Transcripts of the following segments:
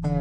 Johnny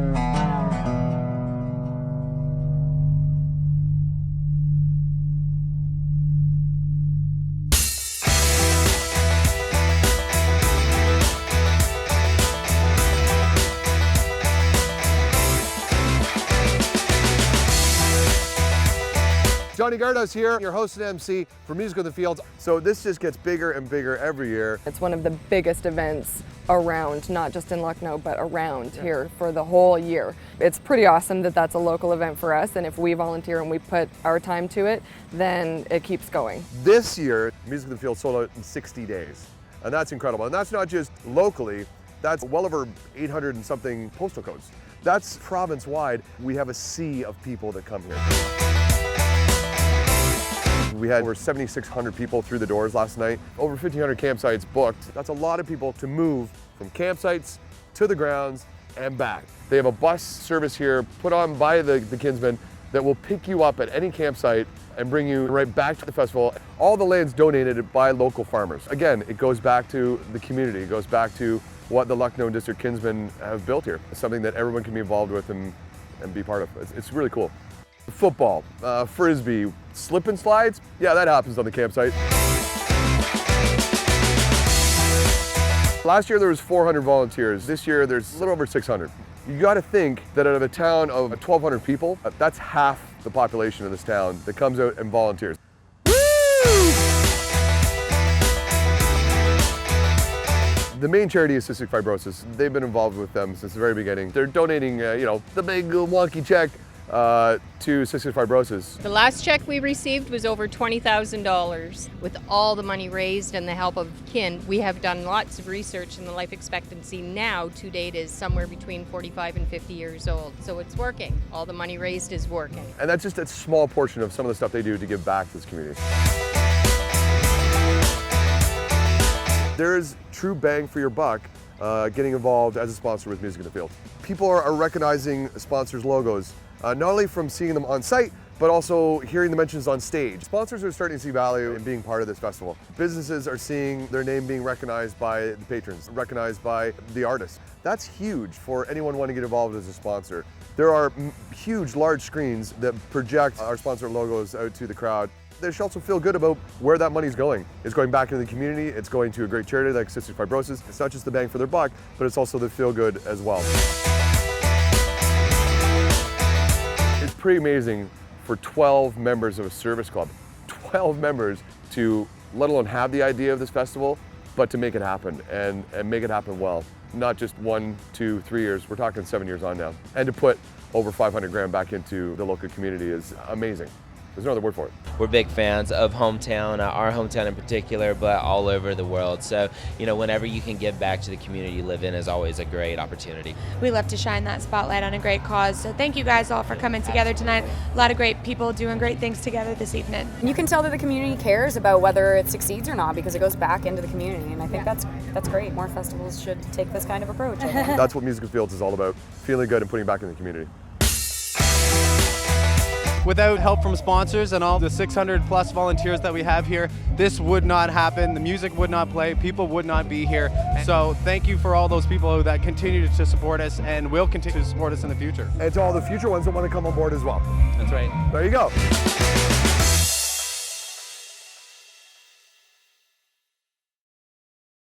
Gardos here, your host and MC for Music in the Fields. So this just gets bigger and bigger every year. It's one of the biggest events around, not just in Lucknow, but around here for the whole year. It's pretty awesome that that's a local event for us, and if we volunteer and we put our time to it, then it keeps going. This year, Music in the Fields sold out in 60 days, and that's incredible. And that's not just locally, that's well over 800 and something postal codes. That's province-wide. We have a sea of people that come here. We had over 7,600 people through the doors last night, over 1,500 campsites booked. That's a lot of people to move from campsites to the grounds and back. They have a bus service here put on by the Kinsmen that will pick you up at any campsite and bring you right back to the festival. All the land's donated by local farmers. Again, it goes back to the community. It goes back to what the Lucknow District Kinsmen have built here. It's something that everyone can be involved with and be part of. It's really cool. Football, frisbee, slip and slides, yeah, that happens on the campsite. Last year there was 400 volunteers. This year there's a little over 600. You got to think that out of a town of 1,200 people, that's half the population of this town that comes out and volunteers. Woo! The main charity is Cystic Fibrosis. They've been involved with them since the very beginning. They're donating, the big wonky check to cystic fibrosis. The last check we received was over $20,000. With all the money raised and the help of kin, we have done lots of research, and the life expectancy now to date is somewhere between 45 and 50 years old. So it's working. All the money raised is working. And that's just a small portion of some of the stuff they do to give back to this community. There's true bang for your buck getting involved as a sponsor with Music in the Field. People are recognizing sponsors' logos. Not only from seeing them on site, but also hearing the mentions on stage. Sponsors are starting to see value in being part of this festival. Businesses are seeing their name being recognized by the patrons, recognized by the artists. That's huge for anyone wanting to get involved as a sponsor. There are huge, large screens that project our sponsor logos out to the crowd. They should also feel good about where that money's going. It's going back into the community, it's going to a great charity like Cystic Fibrosis. It's not just the bang for their buck, but it's also the feel good as well. It's pretty amazing for 12 members of a service club, 12 members to let alone have the idea of this festival, but to make it happen and make it happen well. Not just 1, 2, 3 years, we're talking 7 years on now. And to put over 500 grand back into the local community is amazing. There's no other word for it. We're big fans of hometown, our hometown in particular, but all over the world. So, whenever you can give back to the community you live in is always a great opportunity. We love to shine that spotlight on a great cause. So thank you guys all for coming together tonight. A lot of great people doing great things together this evening. You can tell that the community cares about whether it succeeds or not because it goes back into the community, and I think that's great. More festivals should take this kind of approach. That's what Music in the Fields is all about, feeling good and putting back in the community. Without help from sponsors and all the 600 plus volunteers that we have here, this would not happen. The music would not play. People would not be here. So thank you for all those people that continue to support us and will continue to support us in the future. And to all the future ones that want to come on board as well. That's right. There you go.